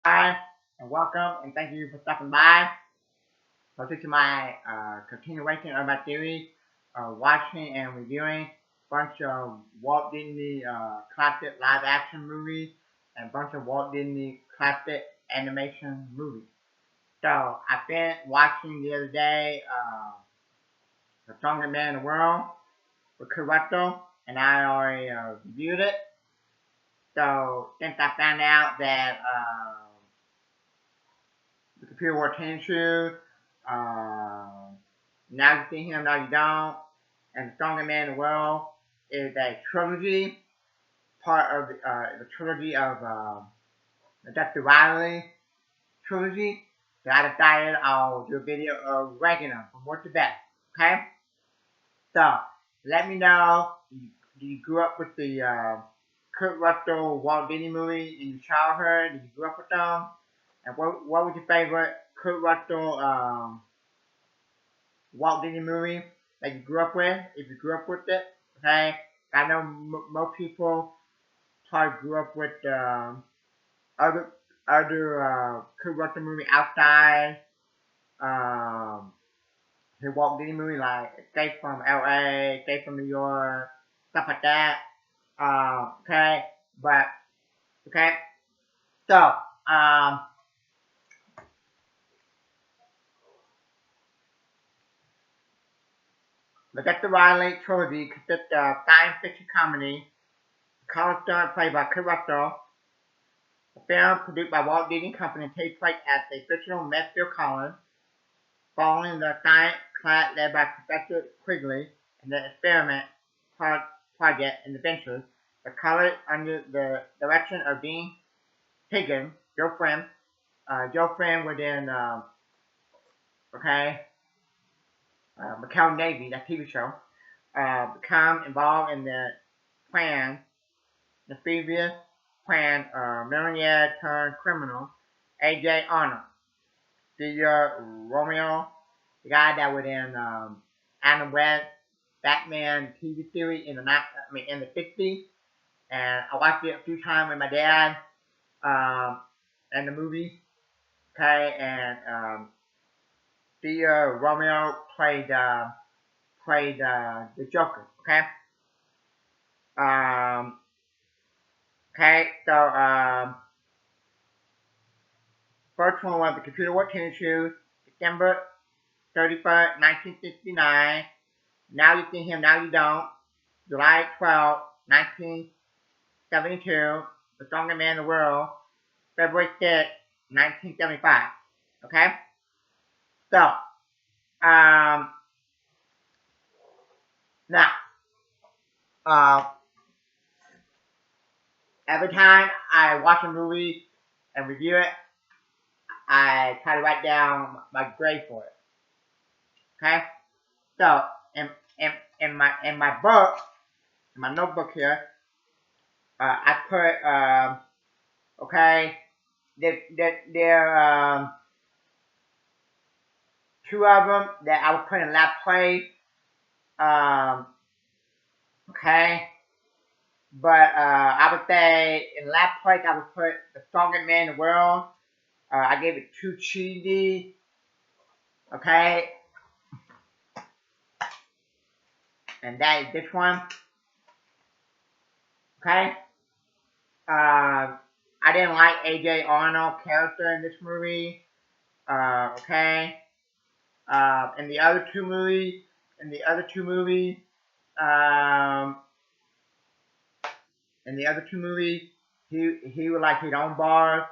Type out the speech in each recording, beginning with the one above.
Hi, and welcome, and thank you for stopping by. So this is my continuation of my series, watching and reviewing a bunch of Walt Disney classic live action movies and a bunch of Walt Disney classic animation movies. So I finished watching the other day The Strongest Man in the World with Kurt Russell, and I already reviewed it. So since I found out that the computer wore tennis shoes. Now you see him, now you don't. And the strongest man in the world is a trilogy, part of the trilogy of the Dexter Riley trilogy. So I decided I'll do a video of ranking them from worst to best. Okay? So let me know. Did you grew up with the Kurt Russell Walt Disney movie in your childhood? Did you grow up with them? And what was your favorite Kurt Russell Walt Disney movie that you grew up with? If you grew up with it, okay. I know most people probably grew up with other Kurt Russell movie outside his Walt Disney movie like Escape from L.A., Escape from New York, stuff like that. Okay, but okay. So the Dexter Riley trilogy consists of science fiction comedy, college star played by Kurt Russell. The film, produced by Walt Disney Company, takes place at a fictional Medfield College, following the science class led by Professor Quigley and the experiment project and adventures. The college, under the direction of Dean Higgins, Joe Friend was in, okay, McCall Navy, that TV show, become involved in the plan, the previous plan, millionaire turned criminal, A.J. Arnold. The Romeo, the guy that was in Adam West Batman TV series in the 60s, and I watched it a few times with my dad, and the movie. Okay, and the Romeo played the Joker. Okay. Um, okay, so first one was the computer wore tennis shoes, December 31st, 1969. Now you see him, now you don't. July 12th, 1972. The strongest man in the world. February 6th, 1975. Okay? So, now, uh, every time I watch a movie and review it, I try to write down my grade for it. Okay? So, in, in, in my book, in my notebook here, I put, okay, there two of them that I would put in last place. Um, okay, but I would say in last place I would put the strongest man in the world. I gave it 2 cheesy. Okay, and that is this one. Okay. I didn't like A.J. Arnold character in this movie. Okay. In the other two movies, in the other two movies, um, in the other two movies, he was like his own boss.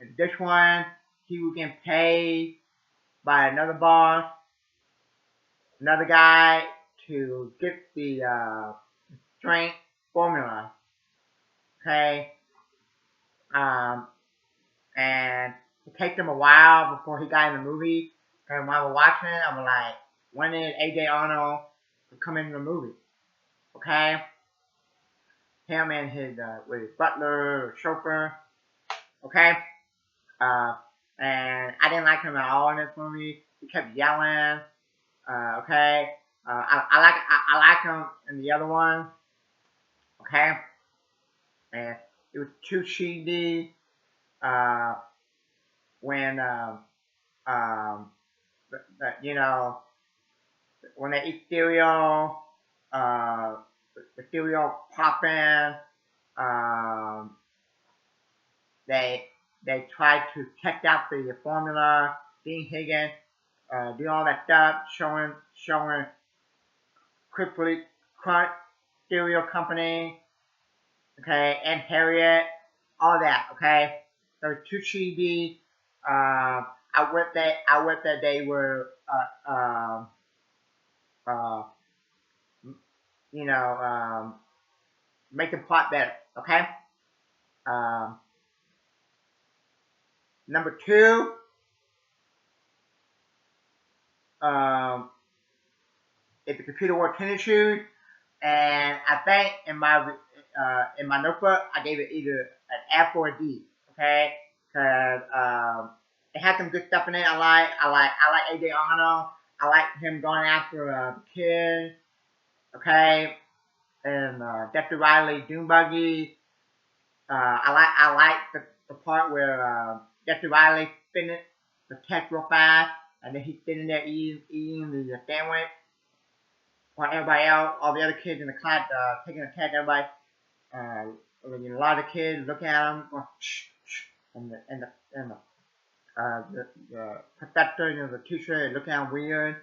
In this one, he was getting paid by another boss, another guy, to get the strength formula. Okay. Um, and it takes him a while before he got in the movie. And while we're watching it, I'm like, when is A.J. Arnold come in the movie? Okay? Him and with his butler or chauffeur. Okay? Uh, and I didn't like him at all in this movie. He kept yelling. Okay? I like him in the other one. Okay? And it was too cheesy. when um, you know, when they eat cereal, uh, the cereal popping, um, they try to check out the formula, Dean Higgins, do all that stuff, showing quickly Crunch cereal company, okay, and Harriet, all that, okay. So too cheesy. I wish that they were, uh, you know, make the plot better, okay. Um, Number two, um, is the computer wore tennis shoes, and I think in my notebook I gave it either an F or a D, okay, because it had some good stuff in it. I like AJ Arnold. I like him going after the kid, okay, and Dexter Riley Dune Buggy. I like the part where Dexter Riley finished the text real fast, and then he's sitting there eating the sandwich, while everybody else, all the other kids in the class, taking a test. Everybody, a lot of the kids looking at him, going shh, shh, and the professor, the teacher, is looking at him weird.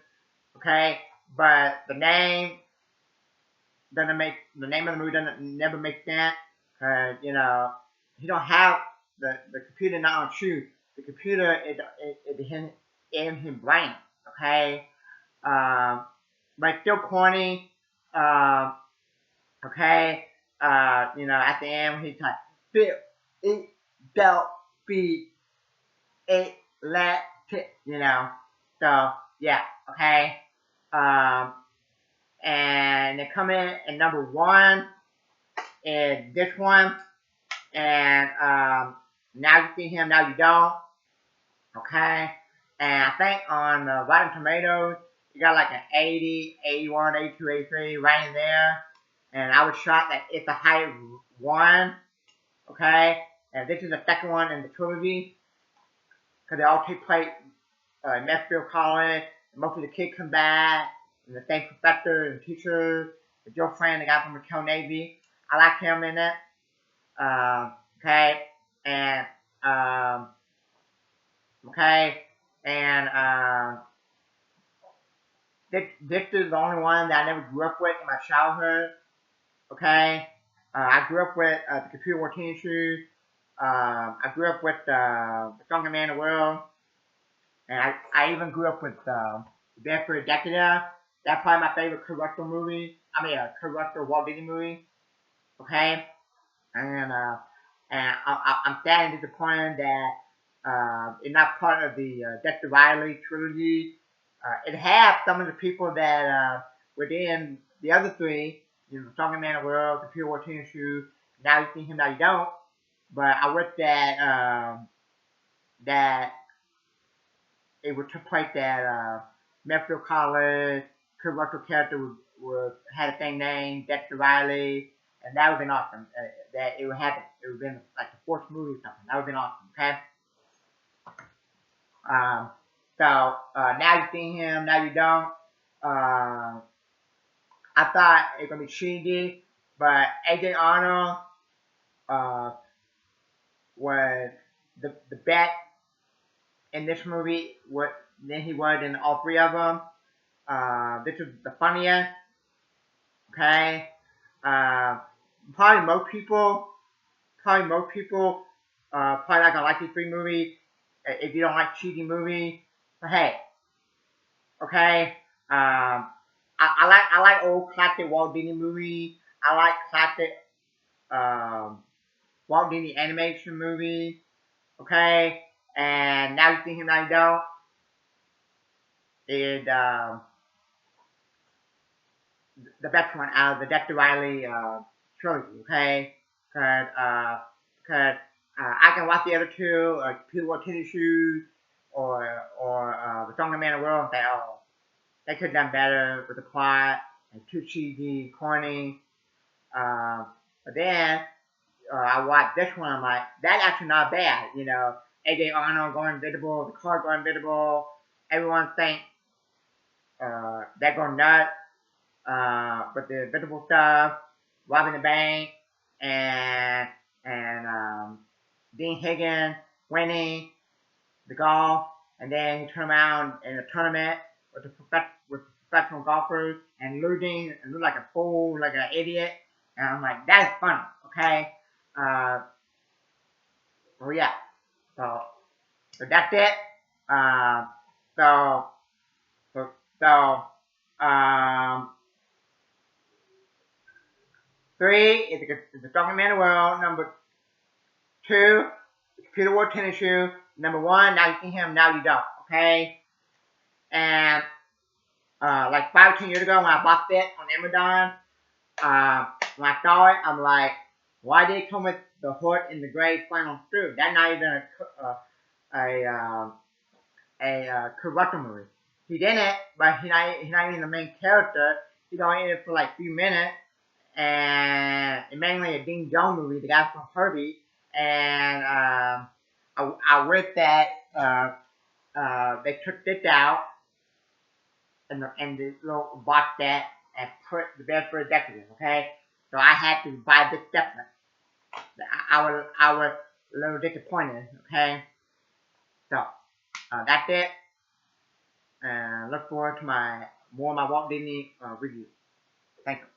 Okay, but the name of the movie doesn't never make sense. He don't have the computer not on shoe. The computer is in his brain. Okay, but it's still corny. Um, okay, at the end he's like, Bill, it, don't be it, let it, So yeah, okay. Um, and they come in, and number one is this one, and now you see him, now you don't, okay. And I think on Rotten Tomatoes, you got like an 80, 81, 82, 83 right in there. And I was shocked that it's a high one, okay. And this is the second one in the trilogy, because they all take place in Medfield College. And most of the kids come back, and the same professor and teacher, the girlfriend, the guy from McKell Navy. I like him in it. Okay, and okay, and this is the only one that I never grew up with in my childhood. Okay, I grew up with the computer wore tennis shoes. I grew up with the strongest man in the world, and I even grew up with Dexter, Dexter. That's probably my favorite character movie. I mean, a character Walt Disney movie. Okay, and I'm sad and disappointed that it's not part of the Dexter Riley trilogy. It has some of the people that within the other three, Strongest Man in the World, the Pure War Tennis Shoe. Now you see him, now you don't. But I wish that that it would took place at Medfield College. Kurt Russell character had the same name, Dexter Riley, and that would have been awesome. That it would have been like the fourth movie or something. That would have been awesome. Okay. So now you see him, now you don't. I thought it was gonna be cheesy, but AJ Arnold was the best in this movie. Than he was in all three of them. This is the funniest. Okay. Uh, probably most people probably not gonna like these three movies if you don't like cheesy movies. But hey, okay. I like old classic Walt Disney movies. I like classic Walt Disney animation movies. Okay, and now you see him, now you don't. Is the best one out of the Dexter Riley trilogy. Okay, because I can watch the other two, People Wear Tennis Shoes, or The Strongest Man in the World, and say, oh, they could have done better with the plot, and too cheesy, corny. But then I watched this one, I'm like, that's actually not bad. AJ Arnold going invisible, the car going invisible. Everyone think they're going nuts with the invisible stuff, robbing the bank, and Dean Higgins winning the golf, and then he turned around in a tournament with with professional golfers and losing and look like a fool, like an idiot. And I'm like, that's funny, okay? Well, yeah. So that's it. Uh, so so so um, 3 is the strongest man in the world. Number 2, Peter wore tennis shoe. Number 1, now you see him, now you don't. Okay, and like 5 or 10 years ago when I bought it on Amazon, when I saw it, I'm like, why did it come with the hood and the gray flannel screw? That's not even Kurt Russell movie. He did it, but he's not even the main character. He's only in it for like a few minutes, and it's mainly a Dean Jones movie, the guy from Herbie, and I wish that they took this out and the little box set and put the bed for a Dexter, okay? So I had to buy this separate. I was a little disappointed, okay? So that's it. And look forward to more of my Walt Disney reviews. Thank you.